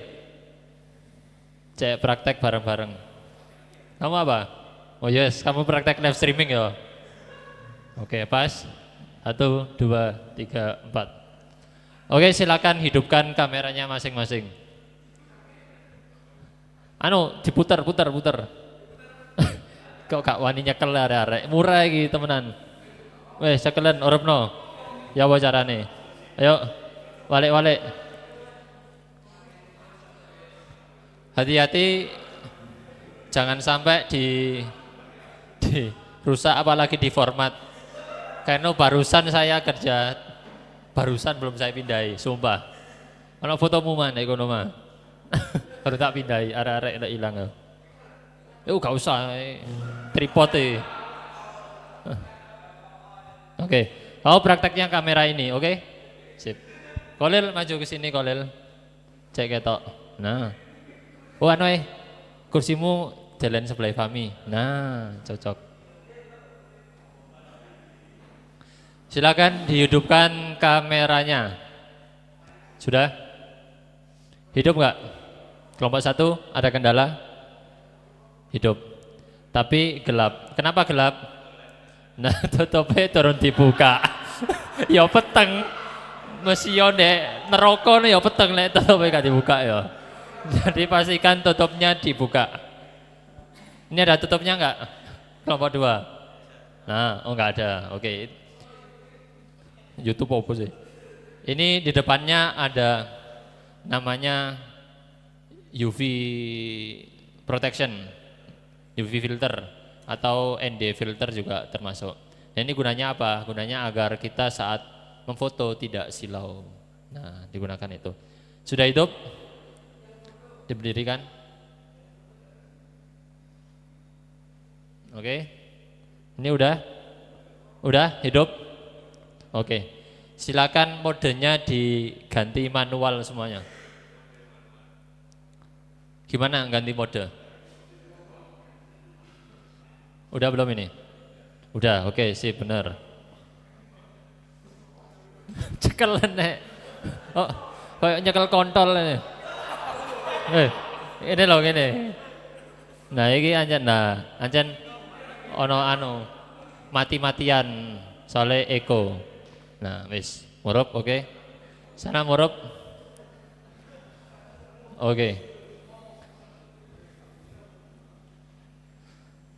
Cek praktek bareng-bareng. Kamu apa? Oh yes, kamu praktek live streaming ya. Oke, pas. 1, 2, 3, 4. Oke, silakan hidupkan kameranya masing-masing. Diputar. Kok gak wani nyekel arek-arek. Murah iki temenan. Wes, cekelen urupno. Ya apa carane? Ayo, balik. Hati-hati jangan sampai rusak apalagi di format. Karena barusan saya kerja, belum saya pindahi, sumpah. Kalau fotomu mana ekonomi? Baru tak pindahi, arek-arek tak hilang. Gak usah, tripod Oke, kau prakteknya kamera ini, oke? Sip. Kolil maju ke sini, Kolil. Cek ketok. Nah. Kursimu jalan sebelah Fami. Nah, cocok. Silakan dihidupkan kameranya. Sudah? Hidup nggak? Kelompok 1 ada kendala? Hidup. Tapi gelap. Kenapa gelap? Nah, tutupnya turun dibuka. Ya peteng. Mesion neraka ya peteng nek tutupnya gak dibuka ya. Jadi pastikan tutupnya dibuka. Ini ada tutupnya enggak? Kelompok 2. Nah, enggak ada. Oke. YouTube apa sih? Ini di depannya ada namanya UV protection, UV filter atau ND filter juga termasuk. Dan ini gunanya apa? Gunanya agar kita saat memfoto tidak silau. Nah, digunakan itu. Sudah hidup? Diberdirikan? Oke. Ini udah? Udah hidup? Oke. Silakan modenya diganti manual semuanya. Gimana ganti mode? Udah belum ini? Udah, oke, sip, bener. Cekel nek. Oh, kayak nyekel kontol ini. Ini loh gini. Nah, ini anjen ono mati-matian soalnya Eko. Nah, wis, murup, oke. Sana murup. Oke.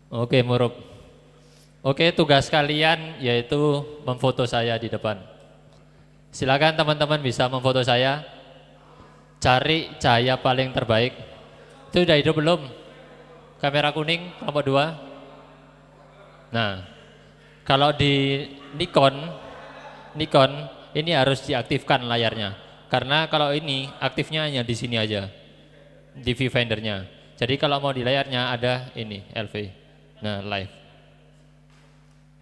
Oke, murup. Oke, tugas kalian yaitu memfoto saya di depan. Silakan teman-teman bisa memfoto saya. Cari cahaya paling terbaik. Itu udah hidup belum? Kamera kuning, kelompok 2. Nah, kalau di Nikon ini harus diaktifkan layarnya. Karena kalau ini aktifnya hanya di sini aja, di viewfindernya. Jadi kalau mau di layarnya ada ini LV. Nah, live.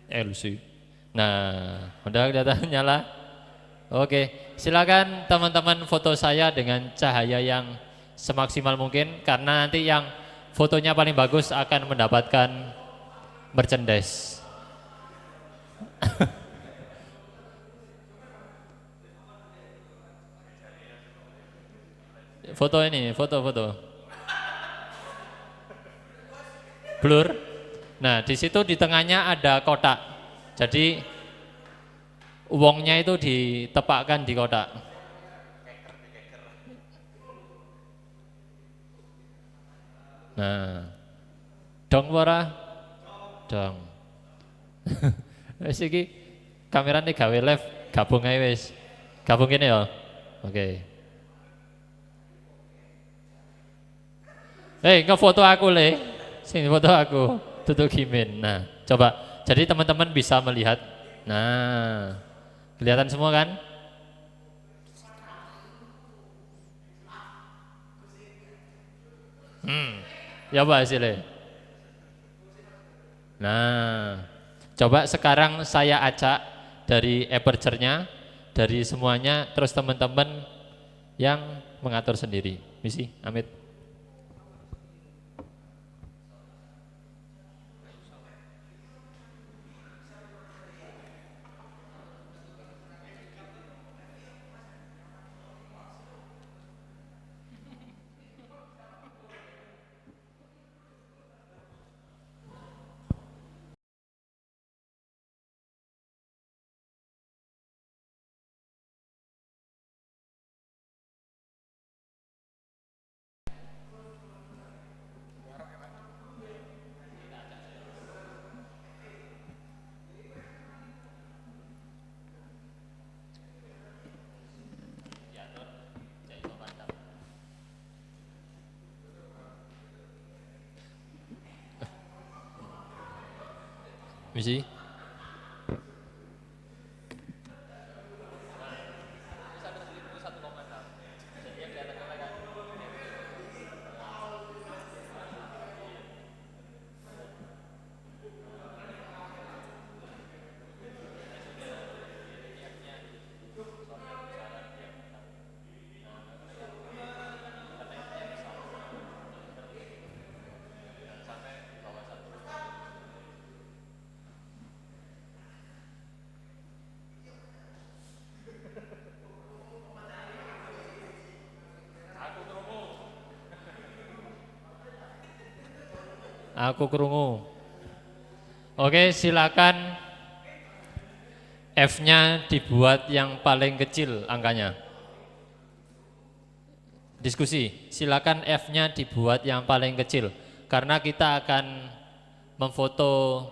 LC. Nah, udah kelihatan nyala. Oke, silakan teman-teman foto saya dengan cahaya yang semaksimal mungkin karena nanti yang fotonya paling bagus akan mendapatkan merchandise. Foto ini, foto. Blur. Nah, di situ di tengahnya ada kotak. Jadi uangnya itu ditepakkan di kotak. Nah, dong ora? Dong. Wis iki kamerane gawe live, gabung ae wis. Gabung kene ya. Oke. Ngefoto aku le. Sing foto aku, tutup Kimin. Nah, coba. Jadi teman-teman bisa melihat. Nah, kelihatan semua kan? Ya apa hasilnya? Nah, coba sekarang saya acak dari aperture-nya, dari semuanya, terus teman-teman yang mengatur sendiri. Misi, Amit. Misi. Aku kerungu. Oke, silakan F-nya dibuat yang paling kecil angkanya. Diskusi, silakan F-nya dibuat yang paling kecil karena kita akan memfoto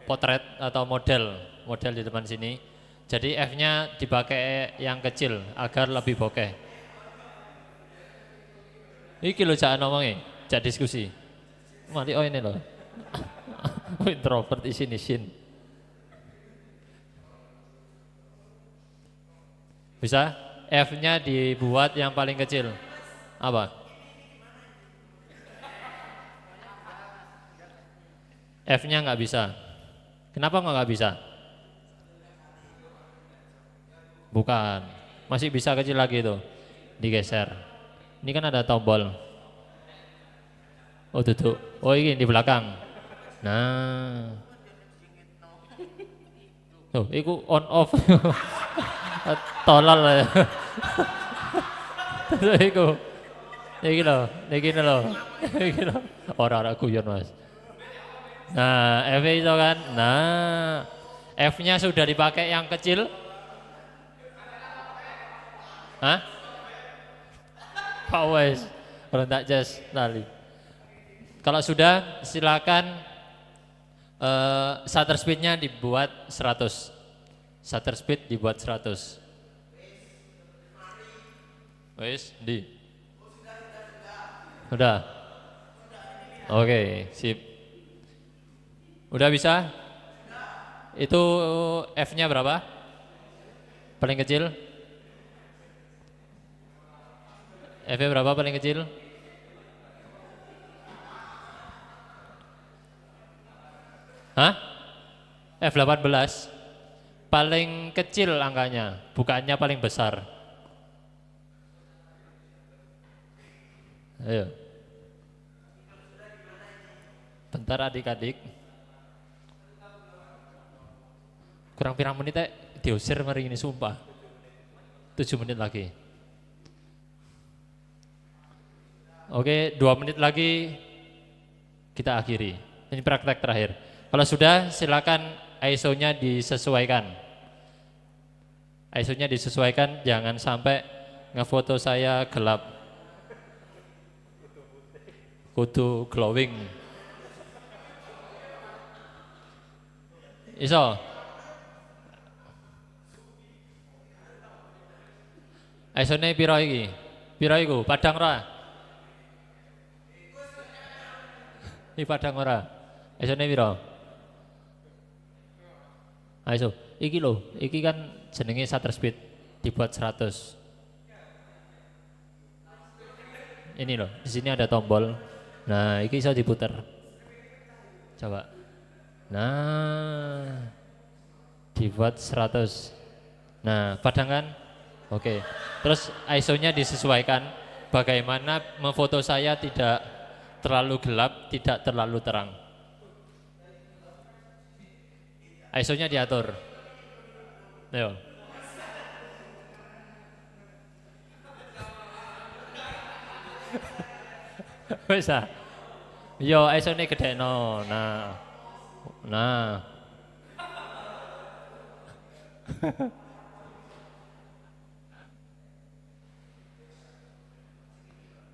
potret atau model di depan sini. Jadi F-nya dipakai yang kecil agar lebih bokeh. Iki lho jangan ngomongin, jangan diskusi. Mati oh ini loh. Introvert isin. Bisa? F-nya dibuat yang paling kecil. Apa? F-nya nggak bisa. Kenapa nggak bisa? Bukan. Masih bisa kecil lagi tuh. Digeser. Ini kan ada tombol. Oh tutup. Oh ini di belakang. Nah. Tuh, iku on off. Tolol ya. Terus iku. Iki lho, iki lho. Iki lho. Ora guyon, Mas. Nah, F itu kan. Nah, F-nya sudah dipakai yang kecil. Hah? Pak Wes. Kalau tak jas tali. Kalau sudah silakan shutter speed-nya dibuat 100. Shutter speed dibuat 100. Wes, di. Udah. Oke, sip. Udah bisa? Itu F-nya berapa? Paling kecil? F-nya berapa paling kecil? Hah? F18? Paling kecil angkanya, bukannya paling besar. Ayo. Bentar adik-adik. Kurang pirang menit diusir mari ini sumpah. 7 menit lagi. Oke, 2 menit lagi kita akhiri. Ini praktek terakhir. Kalau sudah silakan ISO-nya disesuaikan. ISO-nya disesuaikan, jangan sampai ngefoto saya gelap. Kudu glowing. Iso. ISO-ne piro iki? Piro iku? Padang ora? Iki padang ora? ISO-ne piro? ISO. Iki lho, iki kan jenenge shutter speed dibuat 100. Ini loh, di sini ada tombol. Nah, iki bisa diputer. Coba. Nah, dibuat 100. Nah, padang kan? Oke. Terus ISO-nya disesuaikan bagaimana memfoto saya tidak terlalu gelap, tidak terlalu terang. ISO-nya diatur. Ayo. Bisa. Yo ISO-ne gedekno. Nah. Nah.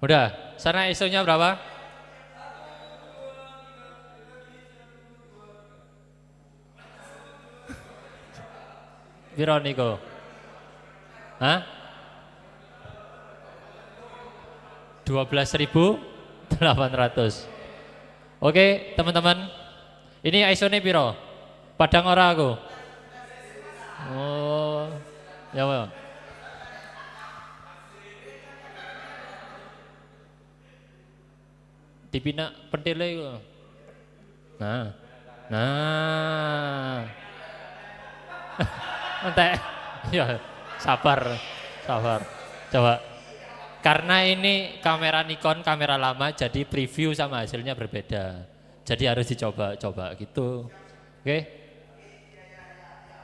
Udah, sana ISO-nya berapa? Piro niku? Hah? 12.800. Oke, teman-teman. Ini ISO-ne piro? Padang ora aku? Oh. Ya, ya. Dipina pentile iku. Nah. Nah. Entek. Ya, sabar. Sabar. Coba. Karena ini kamera Nikon, kamera lama, jadi preview sama hasilnya berbeda. Jadi harus dicoba-coba gitu. Oke?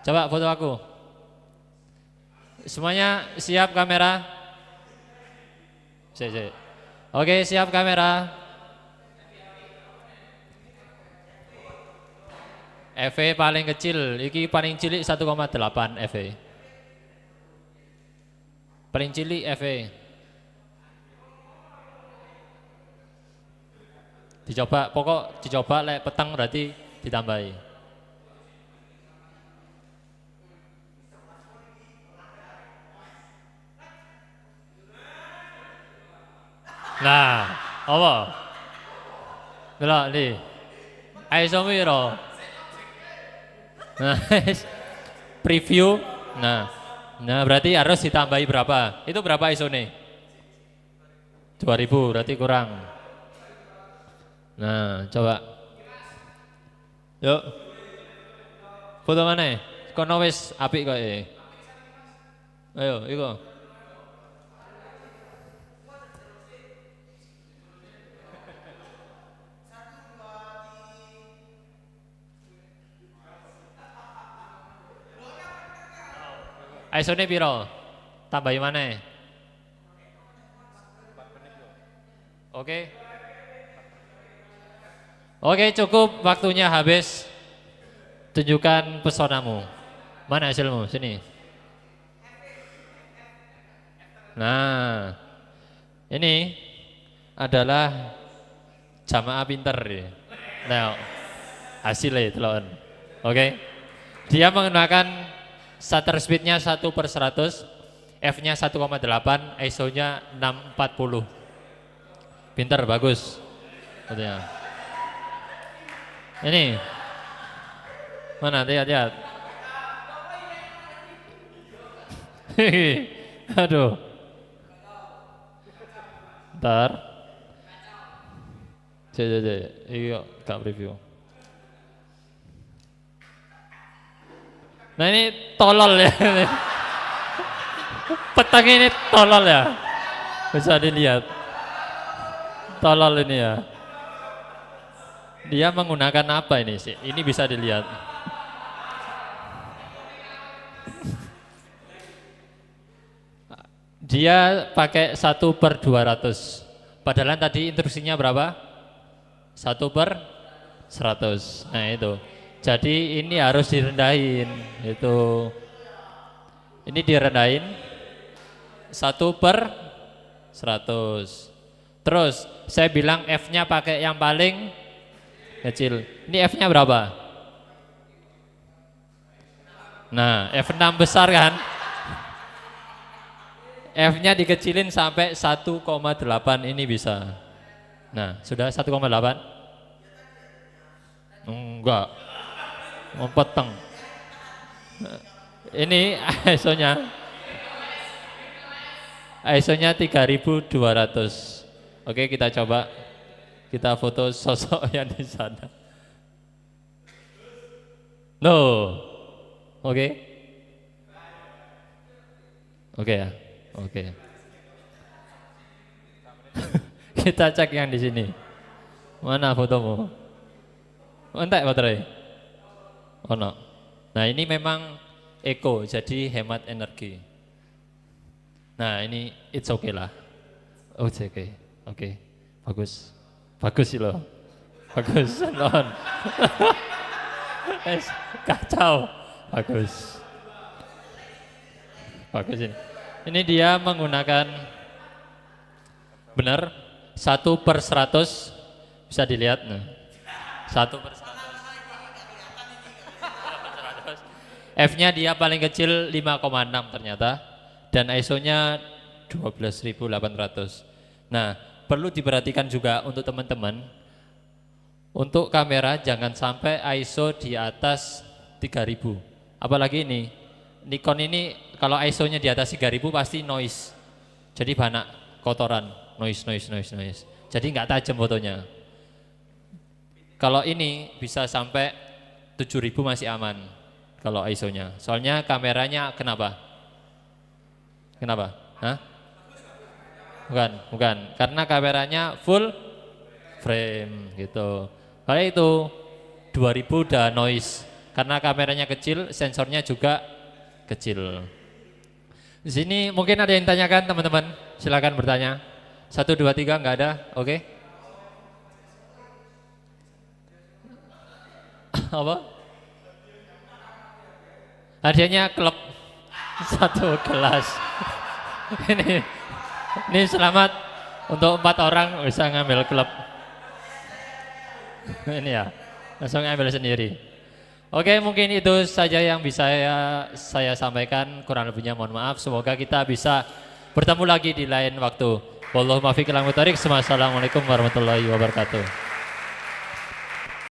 Coba foto aku. Semuanya siap kamera? Cek. Oke, siap kamera. EV paling kecil, iki paling cilik 1,8 EV. Paling cilik EV. Dicoba, pokok dicoba lek petang berarti ditambahi. Nah, apa? Delok iki. ISO piro? Nah, preview. Nah, berarti harus ditambahi berapa? Itu berapa ISO-ne? 2000, berarti kurang. Nah, coba. Yuk. Foto mana? Kono wis apik kok. Ayo, iku. ISO-ne piro? Tambahi mana? Oke. Oke, cukup, waktunya habis. Tunjukkan pesonamu. Mana hasilmu? Sini. Nah, ini adalah jamaah pinter. Nah, hasilnya telan. Oke. Dia menggunakan shutter speed-nya 1/100, f-nya 1,8, ISO-nya 640. Pinter, bagus. Katanya. Ini. Mana, lihat. Aduh. Ntar. Iya, gak review. Nah ini tolol ya. Petang ini tolol ya. Bisa dilihat. Tolol ini ya. Dia menggunakan apa ini sih? Ini bisa dilihat. Dia pakai 1/200. Padahal tadi instruksinya berapa? 1/100. Nah itu. Jadi ini harus direndahin. Itu. Ini direndahin 1/100. Terus saya bilang F-nya pakai yang paling kecil. Ini F-nya berapa? Nah, F6 besar kan? F-nya dikecilin sampai 1,8 ini bisa. Nah, sudah 1,8? Enggak. Peteng. Ini ISO-nya 3200. Oke, kita coba. Kita foto sosok yang di sana. No. Oke. Oke ya. Oke. Kita cek yang di sini. Mana fotomu? Entek baterai. Oh no. Nah ini memang eco, jadi hemat energi. Nah ini it's okay lah. Oh it's okay. Oke. Bagus. Bagus sih loh. Bagus. Non. Kacau. Bagus. Bagus ini. Ini dia menggunakan benar 1/100, bisa dilihat. Nah, 1/100. F-nya dia paling kecil 5,6 ternyata, dan ISO-nya 12.800. Nah, perlu diperhatikan juga untuk teman-teman, untuk kamera jangan sampai ISO di atas 3000. Apalagi ini, Nikon ini kalau ISO-nya di atas 3000 pasti noise. Jadi banyak kotoran, noise. Jadi nggak tajam fotonya. Kalau ini bisa sampai 7000 masih aman kalau ISO-nya. Soalnya kameranya kenapa? Hah? Bukan. Karena kameranya full frame gitu. Kalau itu 2000 udah noise. Karena kameranya kecil, sensornya juga kecil. Di sini mungkin ada yang tanyakan teman-teman, silakan bertanya. 1, 2, 3 nggak ada, oke? Apa? Hadiahnya klub 1 gelas. Ini selamat untuk 4 orang bisa ngambil klub. Ini ya, langsung ngambil sendiri. Oke, mungkin itu saja yang bisa saya sampaikan. Kurang lebihnya mohon maaf. Semoga kita bisa bertemu lagi di lain waktu. Wallahualam. Wassalamualaikum warahmatullahi wabarakatuh.